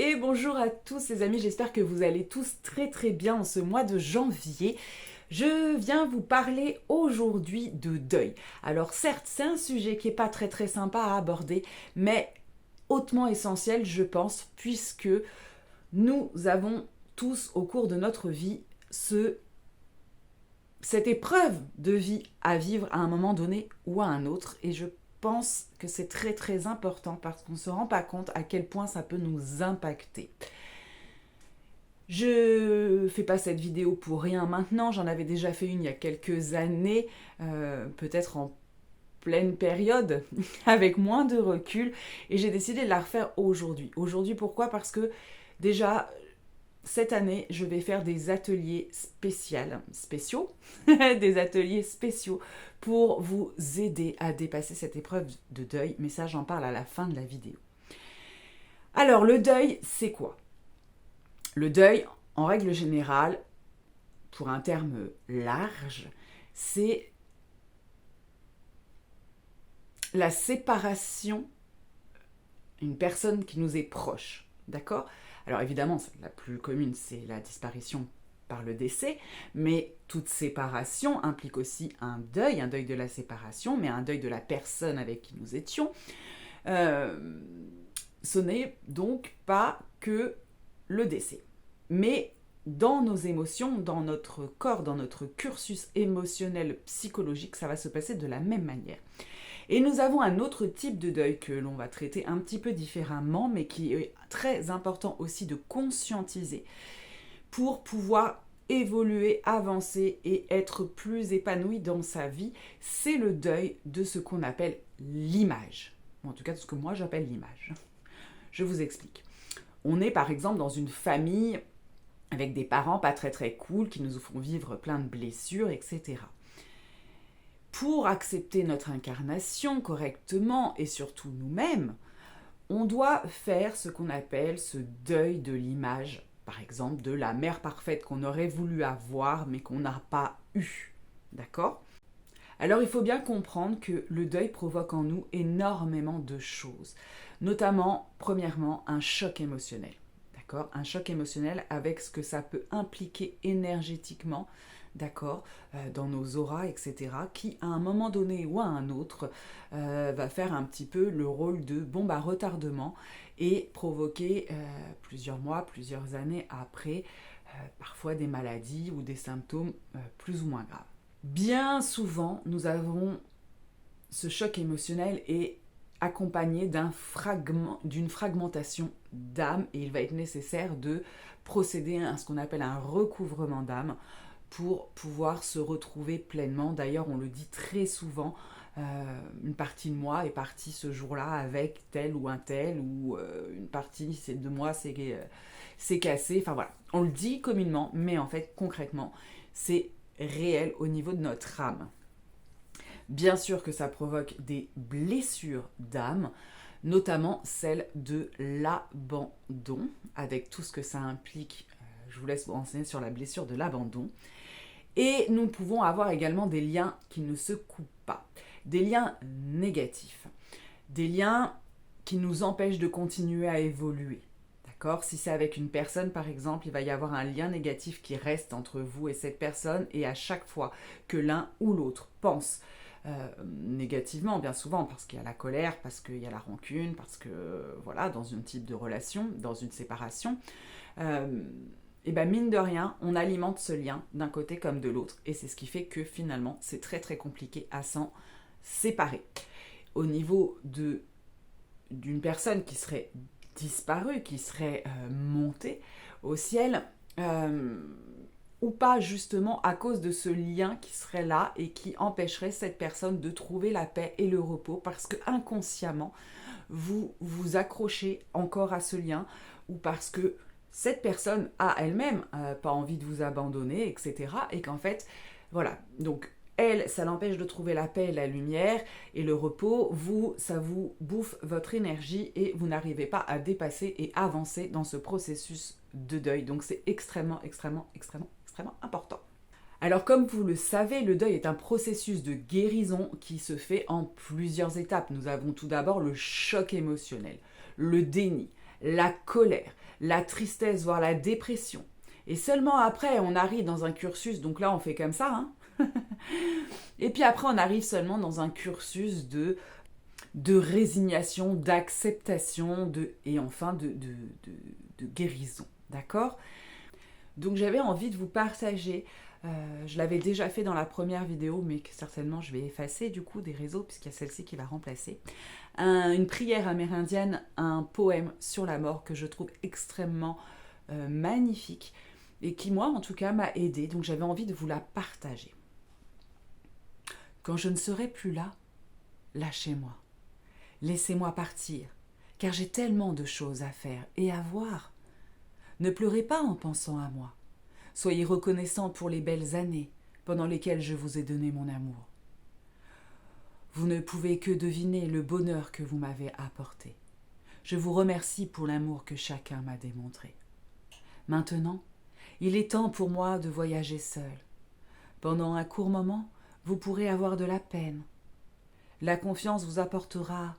Et bonjour à tous les amis, j'espère que vous allez tous très bien en ce mois de janvier. Je viens vous parler aujourd'hui de deuil. Alors certes, c'est un sujet qui n'est pas très sympa à aborder, mais hautement essentiel je pense, puisque nous avons tous au cours de notre vie cette épreuve de vie à vivre à un moment donné ou à un autre, et je pense que c'est très important parce qu'on ne se rend pas compte à quel point ça peut nous impacter. Je fais pas cette vidéo pour rien maintenant, j'en avais déjà fait une il y a quelques années, peut-être en pleine période, avec moins de recul, et j'ai décidé de la refaire aujourd'hui. Aujourd'hui pourquoi ? Parce que déjà, cette année, je vais faire des ateliers spéciaux, des ateliers spéciaux pour vous aider à dépasser cette épreuve de deuil, mais ça j'en parle à la fin de la vidéo. Alors le deuil, c'est quoi ? Le deuil, en règle générale, pour un terme large, c'est la séparation d'une personne qui nous est proche, d'accord ? Alors évidemment, la plus commune, c'est la disparition par le décès, mais toute séparation implique aussi un deuil de la séparation, mais un deuil de la personne avec qui nous étions. Ce n'est donc pas que le décès. Mais dans nos émotions, dans notre corps, dans notre cursus émotionnel, psychologique, ça va se passer de la même manière. Et nous avons un autre type de deuil que l'on va traiter un petit peu différemment, mais qui est très important aussi de conscientiser pour pouvoir évoluer, avancer et être plus épanoui dans sa vie. C'est le deuil de ce qu'on appelle l'image. En tout cas, de ce que moi j'appelle l'image. Je vous explique. On est par exemple dans une famille avec des parents pas très cool qui nous font vivre plein de blessures, etc. Pour accepter notre incarnation correctement et surtout nous-mêmes, on doit faire ce qu'on appelle ce deuil de l'image, par exemple de la mère parfaite qu'on aurait voulu avoir mais qu'on n'a pas eu. D'accord ? Alors il faut bien comprendre que le deuil provoque en nous énormément de choses, notamment, premièrement, un choc émotionnel. D'accord ? Un choc émotionnel avec ce que ça peut impliquer énergétiquement, d'accord, dans nos auras, etc., qui à un moment donné ou à un autre va faire un petit peu le rôle de bombe à retardement et provoquer plusieurs mois, plusieurs années après, parfois des maladies ou des symptômes plus ou moins graves. Bien souvent, nous avons ce choc émotionnel est accompagné d'une fragmentation d'âme, et il va être nécessaire de procéder à ce qu'on appelle un recouvrement d'âme pour pouvoir se retrouver pleinement. D'ailleurs, on le dit très souvent, une partie de moi est partie ce jour-là avec tel ou un tel, ou une partie de moi c'est cassé. Enfin voilà, on le dit communément, mais en fait, concrètement, c'est réel au niveau de notre âme. Bien sûr que ça provoque des blessures d'âme, notamment celle de l'abandon, avec tout ce que ça implique. Je vous laisse vous renseigner sur la blessure de l'abandon. Et nous pouvons avoir également des liens qui ne se coupent pas, des liens négatifs, des liens qui nous empêchent de continuer à évoluer. D'accord ? Si c'est avec une personne, par exemple, il va y avoir un lien négatif qui reste entre vous et cette personne, et à chaque fois que l'un ou l'autre pense négativement, bien souvent, parce qu'il y a la colère, parce qu'il y a la rancune, parce que, voilà, dans un type de relation, dans une séparation, et bien mine de rien, on alimente ce lien d'un côté comme de l'autre, et c'est ce qui fait que finalement, c'est très compliqué à s'en séparer. Au niveau d'une personne qui serait disparue, qui serait montée au ciel, ou pas justement à cause de ce lien qui serait là et qui empêcherait cette personne de trouver la paix et le repos, parce que inconsciemment vous vous accrochez encore à ce lien, ou parce que cette personne a elle-même pas envie de vous abandonner, etc. Et qu'en fait, voilà, donc elle, ça l'empêche de trouver la paix, la lumière et le repos. Vous, ça vous bouffe votre énergie et vous n'arrivez pas à dépasser et avancer dans ce processus de deuil. Donc c'est extrêmement important. Alors comme vous le savez, le deuil est un processus de guérison qui se fait en plusieurs étapes. Nous avons tout d'abord le choc émotionnel, le déni, la colère, la tristesse, voire la dépression. Et seulement après, on arrive dans un cursus, donc là on fait comme ça, hein. Et puis après on arrive seulement dans un cursus de résignation, d'acceptation et enfin de guérison, d'accord? Donc j'avais envie de vous partager, je l'avais déjà fait dans la première vidéo, mais que certainement je vais effacer du coup des réseaux, puisqu'il y a celle-ci qui va remplacer, une prière amérindienne, un poème sur la mort que je trouve extrêmement magnifique, et qui moi en tout cas m'a aidée, donc j'avais envie de vous la partager. Quand je ne serai plus là, lâchez-moi, laissez-moi partir, car j'ai tellement de choses à faire et à voir. Ne pleurez pas en pensant à moi. Soyez reconnaissant pour les belles années pendant lesquelles je vous ai donné mon amour. Vous ne pouvez que deviner le bonheur que vous m'avez apporté. Je vous remercie pour l'amour que chacun m'a démontré. Maintenant, il est temps pour moi de voyager seul. Pendant un court moment, vous pourrez avoir de la peine. La confiance vous apportera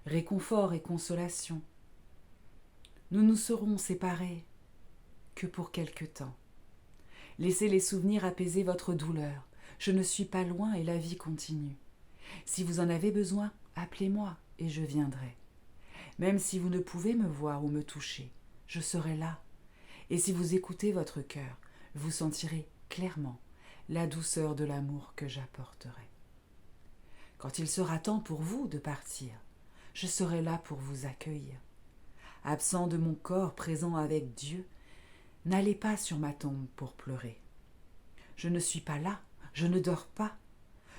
réconfort et consolation. Nous nous serons séparés que pour quelque temps. Laissez les souvenirs apaiser votre douleur. Je ne suis pas loin et la vie continue. Si vous en avez besoin, appelez-moi et je viendrai. Même si vous ne pouvez me voir ou me toucher, je serai là. Et si vous écoutez votre cœur, vous sentirez clairement la douceur de l'amour que j'apporterai. Quand il sera temps pour vous de partir, je serai là pour vous accueillir. Absent de mon corps, présent avec Dieu, n'allez pas sur ma tombe pour pleurer. Je ne suis pas là, je ne dors pas.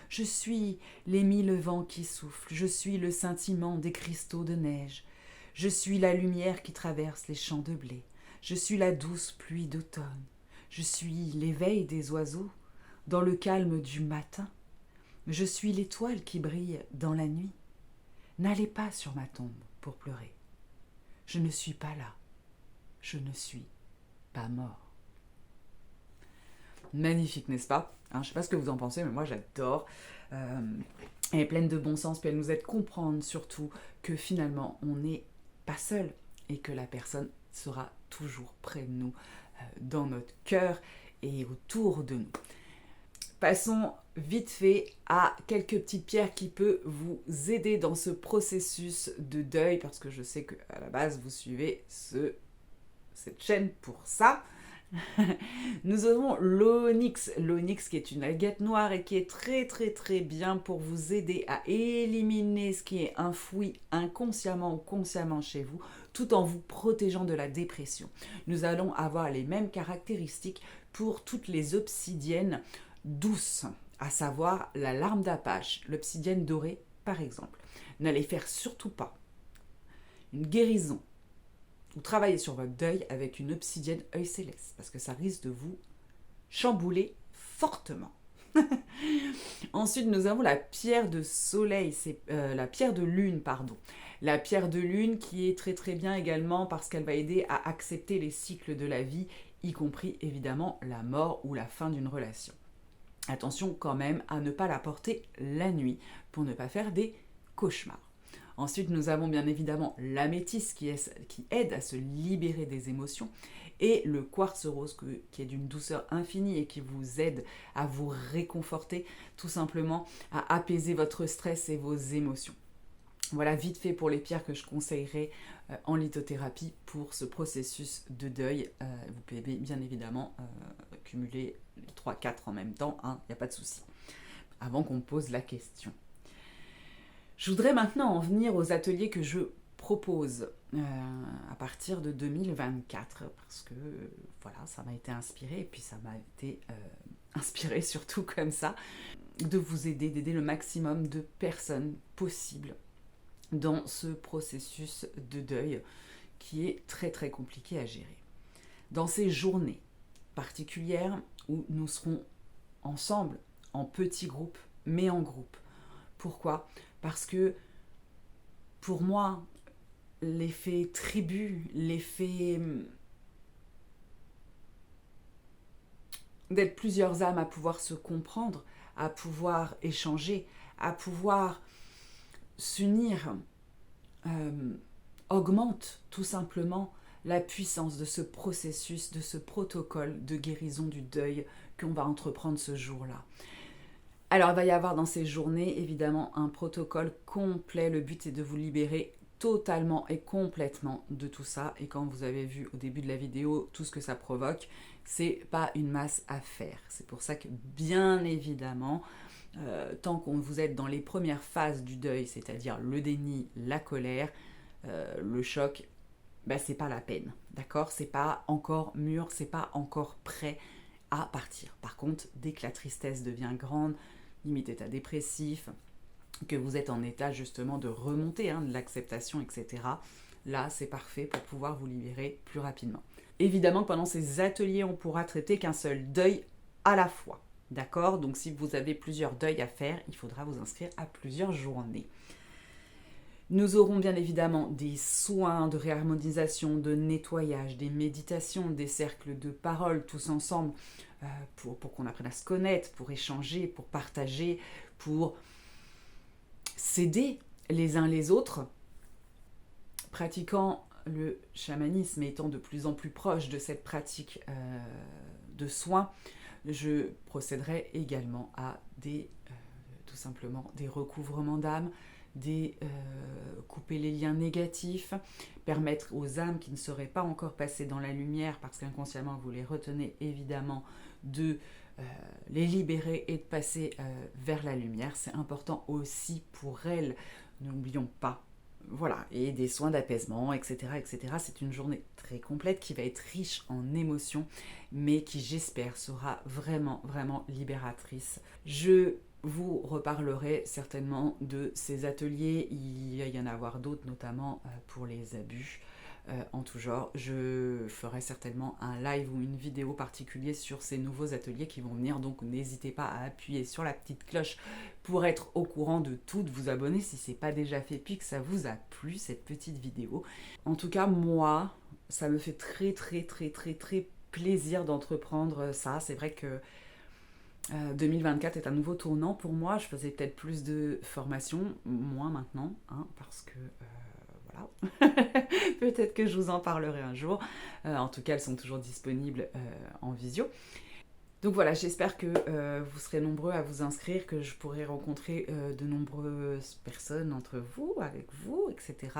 Je suis les 1000 vents qui soufflent, je suis le scintillement des cristaux de neige, je suis la lumière qui traverse les champs de blé, je suis la douce pluie d'automne, je suis l'éveil des oiseaux dans le calme du matin, je suis l'étoile qui brille dans la nuit. N'allez pas sur ma tombe pour pleurer. Je ne suis pas là, je ne suis pas mort. Magnifique, n'est-ce pas? Je ne sais pas ce que vous en pensez, mais moi j'adore. Elle est pleine de bon sens, puis elle nous aide à comprendre surtout que finalement on n'est pas seul et que la personne sera toujours près de nous, dans notre cœur et autour de nous. Passons vite fait à quelques petites pierres qui peuvent vous aider dans ce processus de deuil, parce que je sais qu'à la base vous suivez cette chaîne pour ça. Nous avons l'onyx, qui est une agate noire et qui est très très très bien pour vous aider à éliminer ce qui est enfoui inconsciemment ou consciemment chez vous, tout en vous protégeant de la dépression. Nous allons avoir les mêmes caractéristiques pour toutes les obsidiennes douces, à savoir la larme d'Apache, l'obsidienne dorée par exemple. N'allez faire surtout pas une guérison ou travaillez sur votre deuil avec une obsidienne œil céleste, parce que ça risque de vous chambouler fortement. Ensuite, nous avons la pierre de soleil, c'est la pierre de lune, pardon. La pierre de lune qui est très très bien également parce qu'elle va aider à accepter les cycles de la vie, y compris évidemment la mort ou la fin d'une relation. Attention quand même à ne pas la porter la nuit pour ne pas faire des cauchemars. Ensuite, nous avons bien évidemment l'améthyste qui aide à se libérer des émotions et le quartz rose qui est d'une douceur infinie et qui vous aide à vous réconforter, tout simplement à apaiser votre stress et vos émotions. Voilà vite fait pour les pierres que je conseillerais en lithothérapie pour ce processus de deuil. Vous pouvez bien évidemment cumuler les 3-4 en même temps, il n'y a pas de souci, avant qu'on me pose la question. Je voudrais maintenant en venir aux ateliers que je propose à partir de 2024, parce que voilà, ça m'a été inspiré, et puis ça m'a été inspiré surtout comme ça, de vous aider, d'aider le maximum de personnes possible dans ce processus de deuil qui est très très compliqué à gérer. Dans ces journées particulières où nous serons ensemble, en petits groupes, mais en groupe. Pourquoi ? Parce que pour moi, l'effet tribu, l'effet d'être plusieurs âmes à pouvoir se comprendre, à pouvoir échanger, à pouvoir s'unir augmente tout simplement la puissance de ce processus, de ce protocole de guérison du deuil qu'on va entreprendre ce jour-là. Alors, il va y avoir dans ces journées, évidemment, un protocole complet. Le but est de vous libérer totalement et complètement de tout ça. Et quand vous avez vu au début de la vidéo tout ce que ça provoque, c'est pas une masse à faire. C'est pour ça que, bien évidemment, tant qu'on vous êtes dans les premières phases du deuil, c'est-à-dire le déni, la colère, le choc, ben, c'est pas la peine, d'accord? C'est pas encore mûr, c'est pas encore prêt à partir. Par contre, dès que la tristesse devient grande, limite état dépressif, que vous êtes en état justement de remontée, de l'acceptation, etc., là, c'est parfait pour pouvoir vous libérer plus rapidement. Évidemment que pendant ces ateliers, on pourra traiter qu'un seul deuil à la fois, d'accord? Donc si vous avez plusieurs deuils à faire, il faudra vous inscrire à plusieurs journées. Nous aurons bien évidemment des soins de réharmonisation, de nettoyage, des méditations, des cercles de parole, tous ensemble, pour qu'on apprenne à se connaître, pour échanger, pour partager, pour s'aider les uns les autres, pratiquant le chamanisme, étant de plus en plus proche de cette pratique de soins. Je procéderai également à tout simplement des recouvrements d'âme, couper les liens négatifs, permettre aux âmes qui ne seraient pas encore passées dans la lumière, parce qu'inconsciemment vous les retenez évidemment, de les libérer et de passer vers la lumière. C'est important aussi pour elles, n'oublions pas. Voilà, et des soins d'apaisement, etc., etc. C'est une journée très complète qui va être riche en émotions, mais qui, j'espère, sera vraiment, vraiment libératrice. Je vous reparlerai certainement de ces ateliers. Il va y en avoir d'autres, notamment pour les abus en tout genre. Je ferai certainement un live ou une vidéo particulière sur ces nouveaux ateliers qui vont venir. Donc n'hésitez pas à appuyer sur la petite cloche pour être au courant de tout, de vous abonner si ce n'est pas déjà fait, puis que ça vous a plu cette petite vidéo. En tout cas, moi, ça me fait très très très très très plaisir d'entreprendre ça. C'est vrai que 2024 est un nouveau tournant pour moi. Je faisais peut-être plus de formation, moins maintenant, parce que voilà. Peut-être que je vous en parlerai un jour. En tout cas, elles sont toujours disponibles en visio. Donc voilà, j'espère que vous serez nombreux à vous inscrire, que je pourrai rencontrer de nombreuses personnes entre vous, avec vous, etc.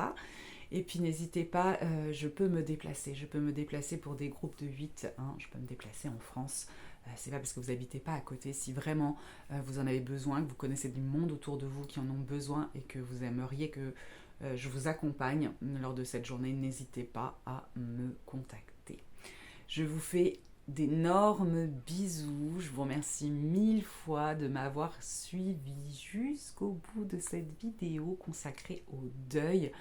Et puis n'hésitez pas, je peux me déplacer. Je peux me déplacer pour des groupes de 8. Je peux me déplacer en France. C'est pas parce que vous n'habitez pas à côté. Si vraiment vous en avez besoin, que vous connaissez du monde autour de vous qui en ont besoin et que vous aimeriez que je vous accompagne lors de cette journée, n'hésitez pas à me contacter. Je vous fais d'énormes bisous. Je vous remercie 1000 fois de m'avoir suivi jusqu'au bout de cette vidéo consacrée au deuil.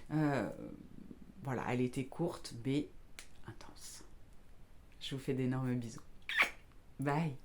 Voilà, elle était courte mais intense. Je vous fais d'énormes bisous. Bye.